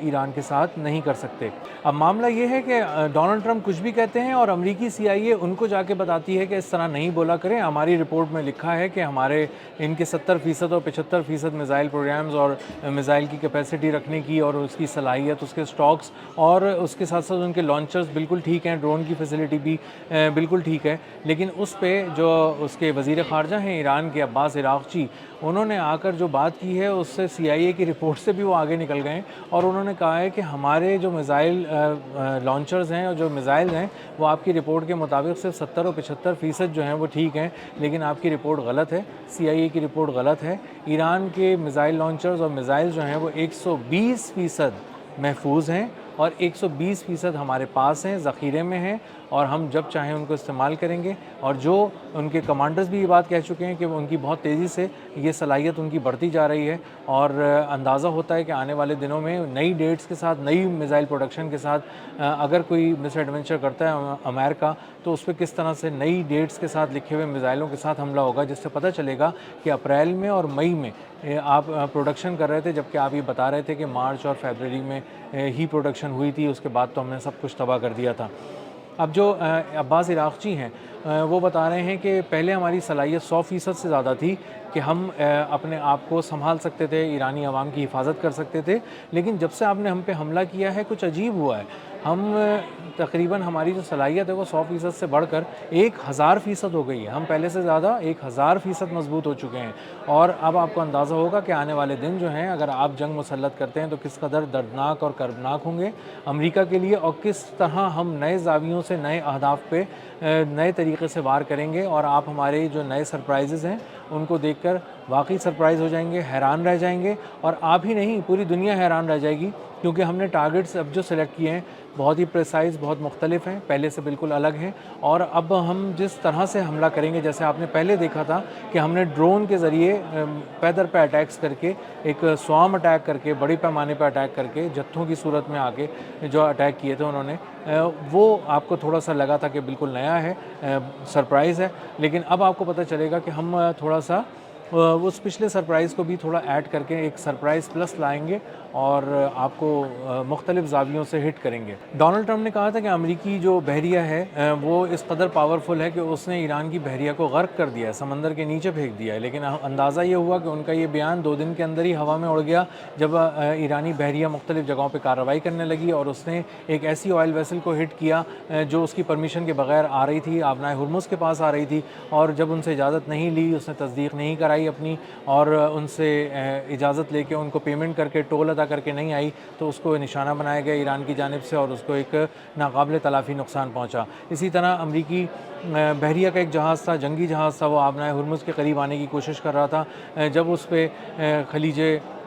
ایران کے ساتھ نہیں کر سکتے۔ اب معاملہ یہ ہے کہ ڈونلڈ ٹرمپ کچھ بھی کہتے ہیں اور امریکی CIA ان کو جا کے بتاتی ہے کہ اس طرح نہیں بولا کریں، ہماری رپورٹ میں لکھا ہے کہ ہمارے ان کے 70% اور 75% میزائل پروگرامز اور میزائل کی کیپیسٹی رکھنے کی اور اس کی صلاحیت، اس کے سٹاکس اور اس کے ساتھ ساتھ ان کے لانچرز بالکل ٹھیک ہیں، ڈرون کی فیسلٹی بھی بالکل ٹھیک ہے۔ لیکن اس پہ جو اس کے وزیر خارجہ ہیں ایران کے عباس عراقچی، انہوں نے آ کر جو بات کی ہے اس سے CIA کی رپورٹ سے بھی وہ آگے نکل گئے اور انہوں نے کہا ہے کہ ہمارے جو میزائل لانچرز ہیں اور جو میزائل ہیں وہ آپ کی رپورٹ کے مطابق صرف 70 اور 75% جو ہیں وہ ٹھیک ہیں، لیکن آپ کی رپورٹ غلط ہے، CIA کی رپورٹ غلط ہے۔ ایران کے میزائل لانچرز اور میزائل جو ہیں وہ 120% محفوظ ہیں اور 120% ہمارے پاس ہیں، ذخیرے میں ہیں اور ہم جب چاہیں ان کو استعمال کریں گے۔ اور جو ان کے کمانڈرز بھی یہ بات کہہ چکے ہیں کہ ان کی بہت تیزی سے یہ صلاحیت ان کی بڑھتی جا رہی ہے اور اندازہ ہوتا ہے کہ آنے والے دنوں میں نئی ڈیٹس کے ساتھ، نئی میزائل پروڈکشن کے ساتھ اگر کوئی مس ایڈونچر کرتا ہے امریکہ تو اس پہ کس طرح سے نئی ڈیٹس کے ساتھ لکھے ہوئے میزائلوں کے ساتھ حملہ ہوگا، جس سے پتہ چلے گا کہ اپریل میں اور مئی میں آپ پروڈکشن کر رہے تھے، جبکہ آپ یہ بتا رہے تھے کہ مارچ اور فیبرری میں ہی پروڈکشن ہوئی تھی، اس کے بعد تو ہم نے سب کچھ تباہ کر دیا تھا۔ اب جو عباس عراقچی ہیں وہ بتا رہے ہیں کہ پہلے ہماری صلاحیت 100% سے زیادہ تھی کہ ہم اپنے آپ کو سنبھال سکتے تھے، ایرانی عوام کی حفاظت کر سکتے تھے، لیکن جب سے آپ نے ہم پہ حملہ کیا ہے کچھ عجیب ہوا ہے۔ ہم تقریباً ہماری جو صلاحیت ہے وہ 100% سے بڑھ کر 1000% ہو گئی ہے، ہم پہلے سے زیادہ 1000% مضبوط ہو چکے ہیں۔ اور اب آپ کو اندازہ ہوگا کہ آنے والے دن جو ہیں اگر آپ جنگ مسلط کرتے ہیں تو کس قدر دردناک اور کربناک ہوں گے امریکہ کے لیے، اور کس طرح ہم نئے زاویوں سے نئے اہداف پہ نئے طریقے سے وار کریں گے، اور آپ ہمارے جو نئے سرپرائزز ہیں ان کو دیکھ کر واقعی سرپرائز ہو جائیں گے، حیران رہ جائیں گے، اور آپ ہی نہیں پوری دنیا حیران رہ جائے گی، کیونکہ ہم نے ٹارگٹس اب جو سلیکٹ کیے ہیں بہت ہی پریسائز، بہت مختلف ہیں، پہلے سے بالکل الگ ہیں، اور اب ہم جس طرح سے حملہ کریں گے، جیسے آپ نے پہلے دیکھا تھا کہ ہم نے ڈرون کے ذریعے پیدر پہ اٹیکس کر کے، ایک سوام اٹیک کر کے، بڑی پیمانے پہ اٹیک کر کے، جتھوں کی صورت میں آ کے جو اٹیک کیے تھے انہوں نے، وہ آپ کو تھوڑا سا لگا تھا کہ بالکل نیا ہے، سرپرائز ہے، لیکن اب آپ کو پتہ چلے گا کہ ہم تھوڑا سا اس پچھلے سرپرائز کو بھی تھوڑا ایڈ کر کے ایک سرپرائز پلس لائیں گے اور آپ کو مختلف زاویوں سے ہٹ کریں گے۔ ڈونلڈ ٹرمپ نے کہا تھا کہ امریکی جو بحریہ ہے وہ اس قدر پاورفل ہے کہ اس نے ایران کی بحریہ کو غرق کر دیا ہے، سمندر کے نیچے پھینک دیا ہے، لیکن اندازہ یہ ہوا کہ ان کا یہ بیان 2 دن کے اندر ہی ہوا میں اڑ گیا جب ایرانی بحریہ مختلف جگہوں پہ کارروائی کرنے لگی اور اس نے ایک ایسی آئل ویسل کو ہٹ کیا جو اس کی پرمیشن کے بغیر آ رہی تھی، آبنائے ہرمز کے پاس آ رہی تھی، اور جب ان سے اجازت نہیں لی، اس نے تصدیق نہیں کرائی اپنی، اور ان سے اجازت لے کے ان کو پیمنٹ کر کے ٹول ادا کر کے نہیں آئی، تو اس کو نشانہ بنایا گیا ایران کی جانب سے اور اس کو ایک ناقابل تلافی نقصان پہنچا۔ اسی طرح امریکی بحریہ کا ایک جہاز تھا، جنگی جہاز تھا، وہ آبنائے ہرمز کے قریب آنے کی کوشش کر رہا تھا، جب اس پہ خلیج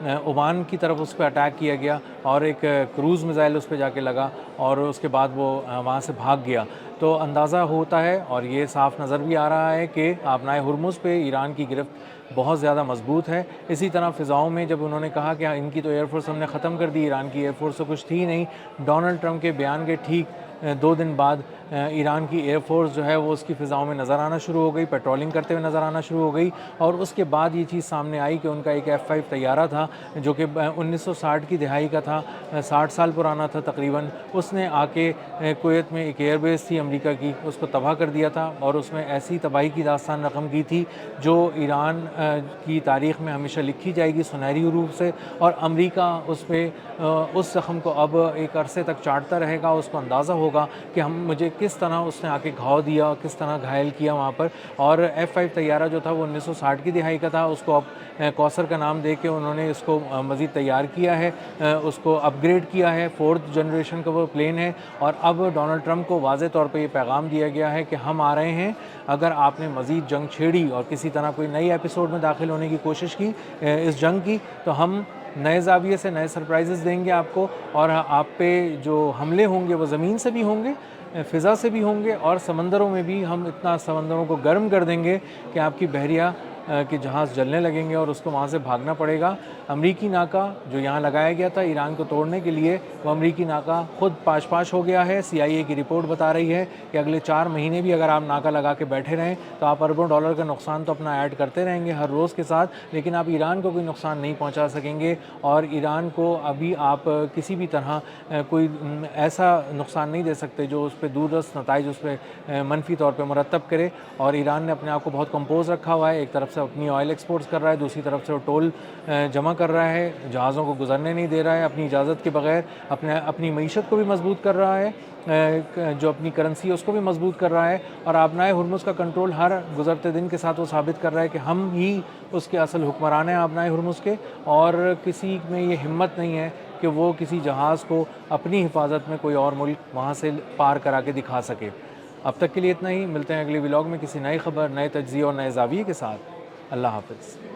عمان کی طرف اس پہ اٹیک کیا گیا اور ایک کروز میزائل اس پہ جا کے لگا اور اس کے بعد وہ وہاں سے بھاگ گیا، تو اندازہ ہوتا ہے اور یہ صاف نظر بھی آ رہا ہے کہ آبنائے ہرمز پہ ایران کی گرفت بہت زیادہ مضبوط ہے۔ اسی طرح فضاؤں میں جب انہوں نے کہا کہ ان کی تو ایئر فورس ہم نے ختم کر دی، ایران کی ایئر فورس تو کچھ تھی نہیں، ڈونلڈ ٹرمپ کے بیان کے ٹھیک 2 دن بعد ایران کی ایئر فورس جو ہے وہ اس کی فضاؤں میں نظر آنا شروع ہو گئی، پیٹرولنگ کرتے ہوئے نظر آنا شروع ہو گئی، اور اس کے بعد یہ چیز سامنے آئی کہ ان کا ایک F-5 طیارہ تھا جو کہ 1960 کی دہائی کا تھا، 60 سال پرانا تھا تقریباً، اس نے آ کے کویت میں ایک ایئر بیس تھی امریکہ کی، اس کو تباہ کر دیا تھا، اور اس میں ایسی تباہی کی داستان رقم کی تھی جو ایران کی تاریخ میں ہمیشہ لکھی جائے گی سنہری حروف سے، اور امریکہ اس پہ اس زخم کو اب ایک عرصے تک چاٹتا رہے گا، اس کو اندازہ ہوگا کہ مجھے کس طرح اس نے آ کے گھاؤ دیا، کس طرح گھائل کیا وہاں پر۔ اور F-5 طیارہ جو تھا وہ 1960 کی دہائی کا تھا، اس کو اب کوثر کا نام دے کے انہوں نے اس کو مزید تیار کیا ہے، اس کو اپ گریڈ کیا ہے، 4th جنریشن کا وہ پلین ہے، اور اب ڈونلڈ ٹرمپ کو واضح طور پہ یہ پیغام دیا گیا ہے کہ ہم آ رہے ہیں، اگر آپ نے مزید جنگ چھیڑی اور کسی طرح کوئی نئی ایپیسوڈ میں داخل ہونے کی کوشش کی اس جنگ کی، تو ہم نئے زاویے سے نئے سرپرائزز دیں گے آپ کو، اور آپ پہ جو حملے ہوں گے وہ زمین سے بھی ہوں گے، فضا سے بھی ہوں گے، اور سمندروں میں بھی ہم اتنا سمندروں کو گرم کر دیں گے کہ آپ کی بحریہ کہ جہاز جلنے لگیں گے اور اس کو وہاں سے بھاگنا پڑے گا۔ امریکی ناکہ جو یہاں لگایا گیا تھا ایران کو توڑنے کے لیے، وہ امریکی ناکہ خود پاش پاش ہو گیا ہے۔ CIA کی رپورٹ بتا رہی ہے کہ اگلے 4 مہینے بھی اگر آپ ناکہ لگا کے بیٹھے رہیں تو آپ اربوں ڈالر کا نقصان تو اپنا ایڈ کرتے رہیں گے ہر روز کے ساتھ، لیکن آپ ایران کو کوئی نقصان نہیں پہنچا سکیں گے، اور ایران کو ابھی آپ کسی بھی طرح کوئی ایسا نقصان نہیں دے سکتے جو اس پہ دور رس نتائج اس پہ منفی طور پہ مرتب کرے۔ اور ایران نے اپنے آپ کو بہت کمپوز رکھا ہوا ہے، ایک طرف سے اپنی آئل ایکسپورٹس کر رہا ہے، دوسری طرف سے وہ ٹول جمع کر رہا ہے، جہازوں کو گزرنے نہیں دے رہا ہے اپنی اجازت کے بغیر، اپنی معیشت کو بھی مضبوط کر رہا ہے، جو اپنی کرنسی ہے اس کو بھی مضبوط کر رہا ہے، اور آبنائے ہرمز کا کنٹرول ہر گزرتے دن کے ساتھ وہ ثابت کر رہا ہے کہ ہم ہی اس کے اصل حکمران ہیں آبنائے ہرمز کے، اور کسی میں یہ ہمت نہیں ہے کہ وہ کسی جہاز کو اپنی حفاظت میں کوئی اور ملک وہاں سے پار کرا کے دکھا سکے۔ اب تک کے لیے اتنا ہی، ملتے ہیں اگلے ولاگ میں کسی نئی خبر، نئے تجزیے اور نئے زاویے کے ساتھ۔ اللہ حافظ۔